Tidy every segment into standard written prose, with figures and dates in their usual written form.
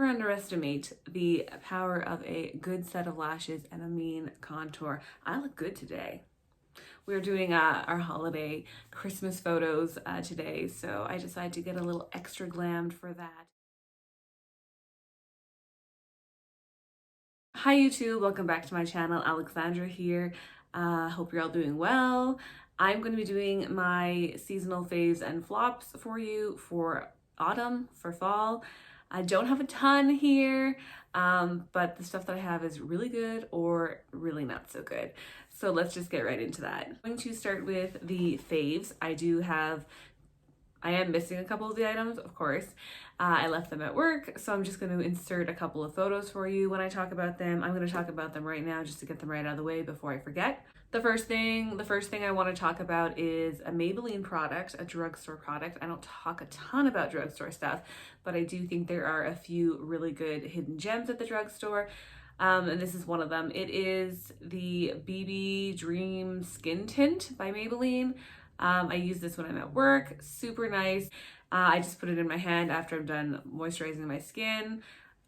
underestimate the power of a good set of lashes and a mean contour. I look good today. We're doing our holiday Christmas photos today, so I decided to get a little extra glammed for that. Hi YouTube, welcome back to my channel. Alexandra here. Hope you're all doing well. I'm going to be doing my seasonal faves and flops for you for autumn, for fall. I don't have a ton here, but the stuff that I have is really good or really not so good. So let's just get right into that. I'm going to start with the faves. I am missing a couple of the items, of course. I left them at work, so I'm just going to insert a couple of photos for you when I talk about them. I'm going to talk about them right now just to get them right out of the way before I forget. The first thing I want to talk about is a Maybelline product, a drugstore product. I don't talk a ton about drugstore stuff, but I do think there are a few really good hidden gems at the drugstore. And this is one of them. It is the BB Dream Skin Tint by Maybelline. I use this when I'm at work, super nice. I just put it in my hand after I'm done moisturizing my skin,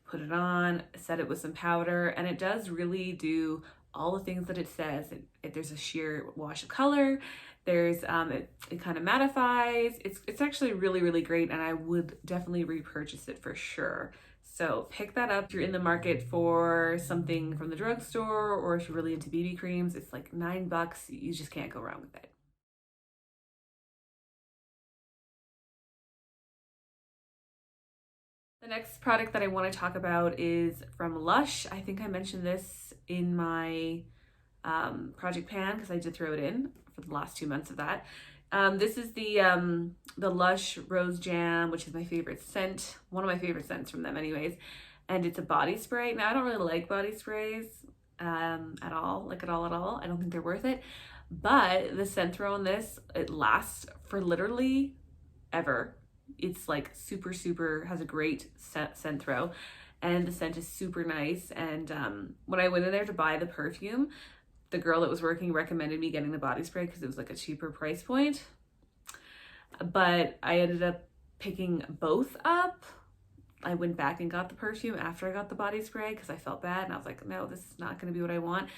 put it on, set it with some powder, and it does really do all the things that it says. There's a sheer wash of color, there's it kind of mattifies. It's actually really, really great, and I would definitely repurchase it for sure. So pick that up if you're in the market for something from the drugstore, or if you're really into BB creams. It's like $9. You just can't go wrong with it. The next product that I want to talk about is from Lush. I think I mentioned this in my Project Pan because I did throw it in for the last 2 months of that. This is the Lush Rose Jam, which is my favorite scent, one of my favorite scents from them anyways. And it's a body spray. Now, I don't really like body sprays at all. I don't think they're worth it. But the scent throw on this, it lasts for literally ever. It's like super, has a great scent throw, and the scent is super nice. And when I went in there to buy the perfume, the girl that was working recommended me getting the body spray because it was like a cheaper price point. But I ended up picking both up. I went back and got the perfume after I got the body spray because I felt bad, and I was like, no, this is not going to be what I want.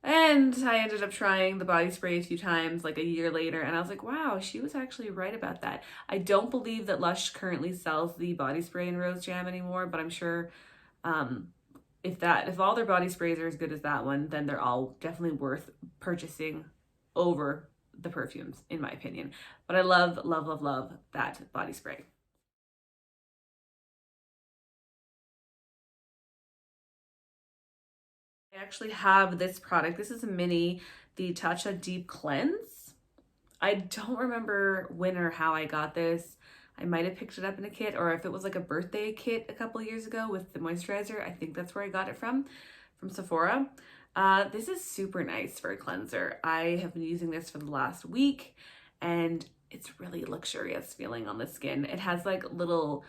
And I ended up trying the body spray a few times like a year later, and I was like, wow, she was actually right about that. I don't believe that Lush currently sells the body spray in Rose Jam anymore, but I'm sure if all their body sprays are as good as that one, then they're all definitely worth purchasing over the perfumes, in my opinion. But I love that body spray. I actually have this product. This is a mini, the Tatcha Deep Cleanse. I don't remember when or how I got this. I might have picked it up in a kit, or if it was like a birthday kit a couple of years ago with the moisturizer. I think that's where I got it from Sephora. This is super nice for a cleanser. I have been using this for the last week, and it's really luxurious feeling on the skin. It has like little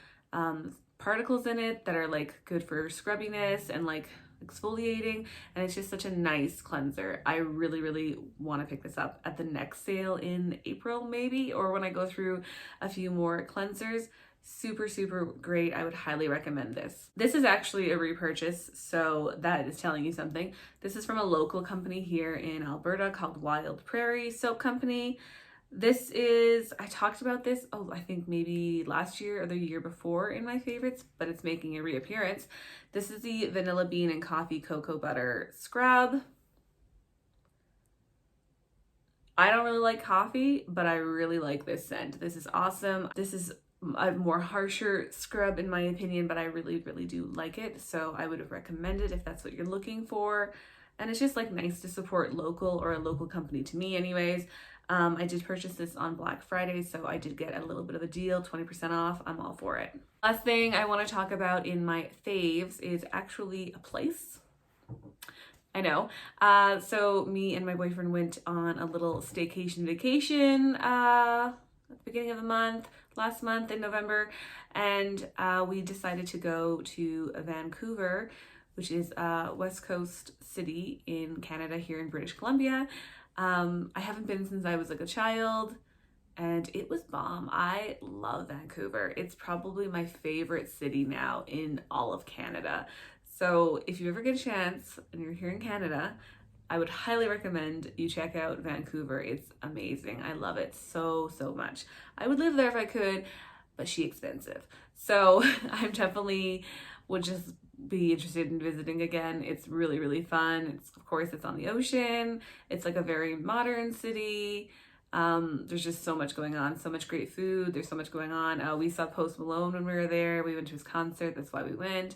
particles in it that are like good for scrubbiness and like exfoliating, and it's just such a nice cleanser. I really want to pick this up at the next sale in April maybe, or when I go through a few more cleansers. Super great. I would highly recommend this. This is actually a repurchase, so that is telling you something. This is from a local company here in Alberta called Wild Prairie Soap Company. This is, I talked about this, I think maybe last year or the year before in my favorites, but it's making a reappearance. This is the Vanilla Bean and Coffee Cocoa Butter Scrub. I don't really like coffee, but I really like this scent. This is awesome. This is a more harsher scrub in my opinion, but I really do like it. So I would recommend it if that's what you're looking for. And it's just like nice to support local, or a local company to me anyways. I did purchase this on Black Friday, so I did get a little bit of a deal, 20% off. I'm all for it. Last thing I want to talk about in my faves is actually a place. I know. So me and my boyfriend went on a little staycation vacation at the beginning of the month, last month in November, and we decided to go to Vancouver, which is a West Coast city in Canada here in British Columbia. I haven't been since I was like a child, and it was bomb. I love Vancouver. It's probably my favorite city now in all of Canada. So if you ever get a chance and you're here in Canada, I would highly recommend you check out Vancouver. It's amazing. I love it so, so much. I would live there if I could, but she expensive. So I'm definitely would just be interested in visiting again. It's really, really fun. It's, of course, it's on the ocean. It's like a very modern city. There's just so much going on, so much great food. There's so much going on. We saw Post Malone when we were there. We went to his concert. That's why we went.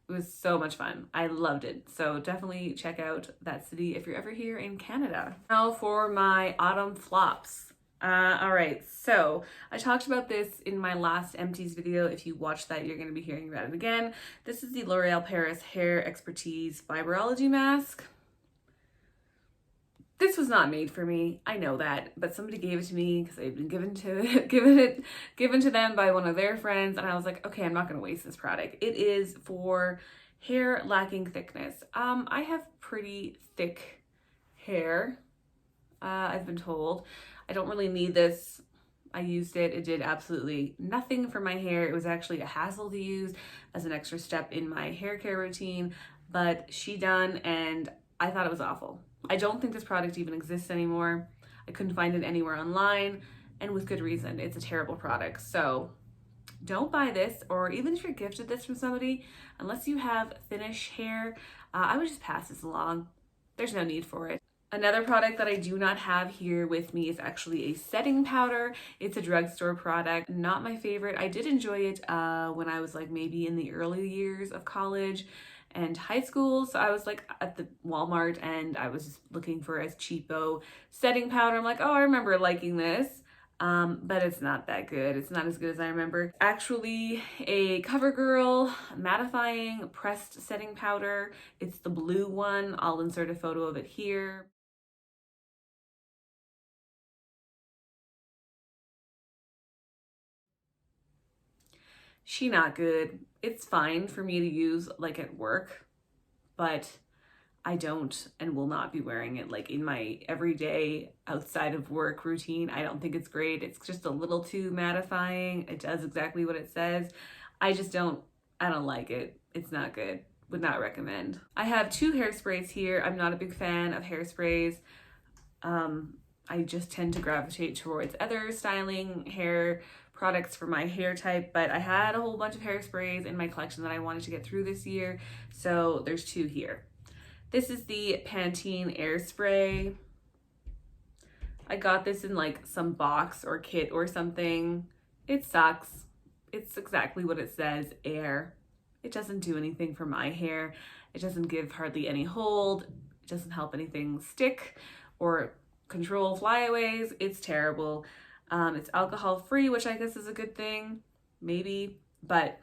It was so much fun. I loved it. So definitely check out that city if you're ever here in Canada. Now for my autumn flops. All right, so I talked about this in my last empties video. If you watched that, you're going to be hearing about it again. This is the L'Oreal Paris Hair Expertise Fiberology Mask. This was not made for me. I know that, but somebody gave it to me because I've been given to them by one of their friends, and I was like, okay, I'm not going to waste this product. It is for hair lacking thickness. I have pretty thick hair, I've been told. I don't really need this. I used it. It did absolutely nothing for my hair. It was actually a hassle to use as an extra step in my hair care routine, but she done, and I thought it was awful. I don't think this product even exists anymore. I couldn't find it anywhere online, and with good reason. It's a terrible product. So don't buy this, or even if you're gifted this from somebody, unless you have thinnish hair, I would just pass this along. There's no need for it. Another product that I do not have here with me is actually a setting powder. It's a drugstore product, not my favorite. I did enjoy it when I was like maybe in the early years of college and high school. So I was like at the Walmart and I was just looking for a cheapo setting powder. I'm like, oh, I remember liking this. But it's not that good. It's not as good as I remember. Actually, a CoverGirl mattifying pressed setting powder. It's the blue one. I'll insert a photo of it here. She not good. It's fine for me to use like at work, but I don't and will not be wearing it like in my everyday outside of work routine. I don't think it's great. It's just a little too mattifying. It does exactly what it says. I don't like it. It's not good. Would not recommend. I have two hairsprays here. I'm not a big fan of hairsprays. I just tend to gravitate towards other styling hair products for my hair type, but I had a whole bunch of hairsprays in my collection that I wanted to get through this year, so there's two here. This is the Pantene Air Spray. I got this in like some box or kit or something. It sucks. It's exactly what it says, air. It doesn't do anything for my hair. It doesn't give hardly any hold. It doesn't help anything stick or control flyaways. It's terrible. It's alcohol free, which I guess is a good thing, maybe, but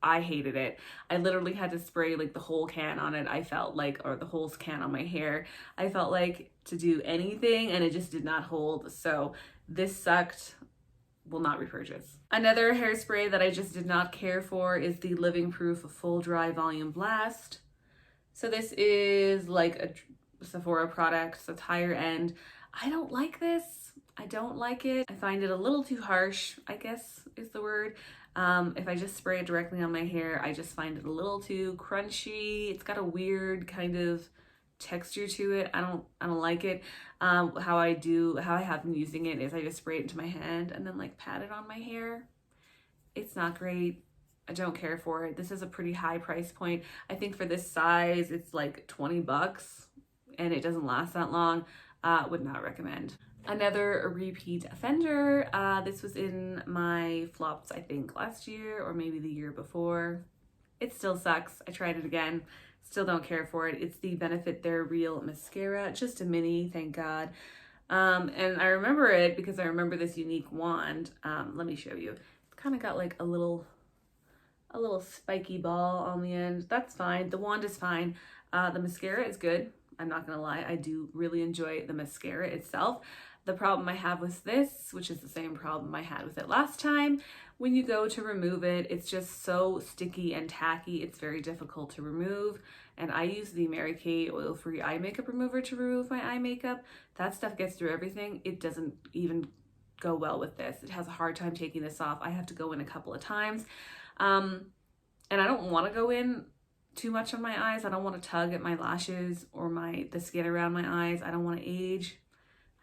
I hated it. I literally had to spray like the whole can on it. I felt like, or the whole can on my hair. I felt like to do anything and it just did not hold. So this sucked. Will not repurchase. Another hairspray that I just did not care for is the Living Proof Full Dry Volume Blast. So this is like a Sephora product, so it's higher end. I don't like this. I don't like it. I find it a little too harsh, I guess is the word. If I just spray it directly on my hair, I just find it a little too crunchy. It's got a weird kind of texture to it. I don't like it. How I have been using it is I just spray it into my hand and then like pat it on my hair. It's not great. I don't care for it. This is a pretty high price point. I think for this size, it's like 20 bucks and it doesn't last that long. Would not recommend. Another repeat offender. This was in my flops, I think last year or maybe the year before. It still sucks. I tried it again. Still don't care for it. It's the Benefit They're Real mascara, just a mini, thank God. And I remember it because I remember this unique wand. Let me show you. It's kind of got like a little spiky ball on the end. That's fine. The wand is fine. The mascara is good. I'm not gonna lie. I do really enjoy the mascara itself. The problem I have with this, which is the same problem I had with it last time, when you go to remove it, it's just so sticky and tacky. It's very difficult to remove. And I use the Mary Kay oil-free eye makeup remover to remove my eye makeup. That stuff gets through everything. It doesn't even go well with this. It has a hard time taking this off. I have to go in a couple of times. And I don't want to go in too much on my eyes. I don't want to tug at my lashes or the skin around my eyes. I don't want to age.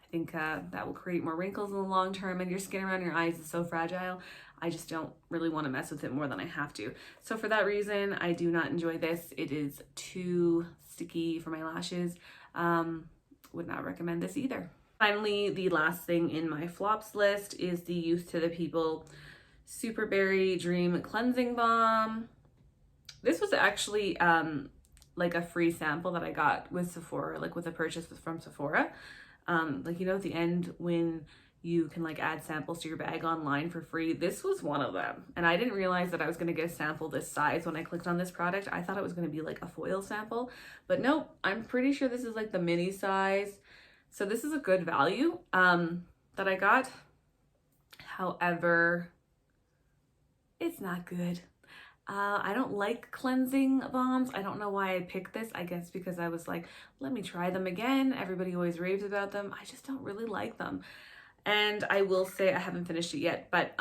I think that will create more wrinkles in the long term, and your skin around your eyes is so fragile. I just don't really want to mess with it more than I have to. So for that reason, I do not enjoy this. It is too sticky for my lashes. Would not recommend this either. Finally, the last thing in my flops list is the Youth to the People Super Berry Dream Cleansing Balm. This was actually like a free sample that I got with Sephora, like with a purchase from Sephora. Like, you know, at the end when you can like add samples to your bag online for free, this was one of them. And I didn't realize that I was going to get a sample this size when I clicked on this product. I thought it was going to be like a foil sample, but nope, I'm pretty sure this is like the mini size. So this is a good value that I got. However, it's not good. I don't like cleansing balms. I don't know why I picked this. I guess because I was like, let me try them again. Everybody always raves about them. I just don't really like them. And I will say I haven't finished it yet, but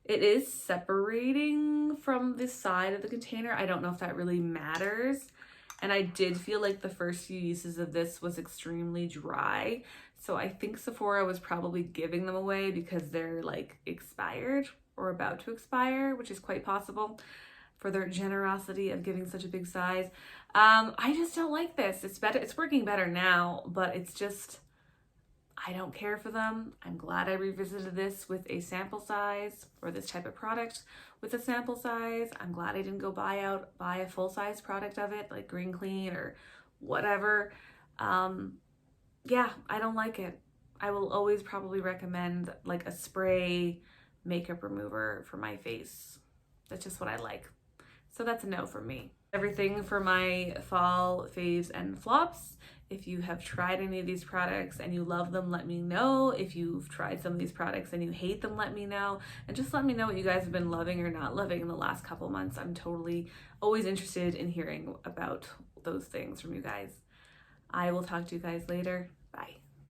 it is separating from the side of the container. I don't know if that really matters. And I did feel like the first few uses of this was extremely dry. So I think Sephora was probably giving them away because they're like expired or about to expire, which is quite possible, for their generosity of giving such a big size. I just don't like this. It's better. It's working better now, but it's just, I don't care for them. I'm glad I revisited this with a sample size, or this type of product with a sample size. I'm glad I didn't go buy a full size product of it, like Green Clean or whatever. Yeah, I don't like it. I will always probably recommend like a spray makeup remover for my face. That's just what I like. So that's a no for me. Everything for my fall faves and flops. If you have tried any of these products and you love them, let me know. If you've tried some of these products and you hate them, let me know. And just let me know what you guys have been loving or not loving in the last couple months. I'm totally always interested in hearing about those things from you guys. I will talk to you guys later. Bye.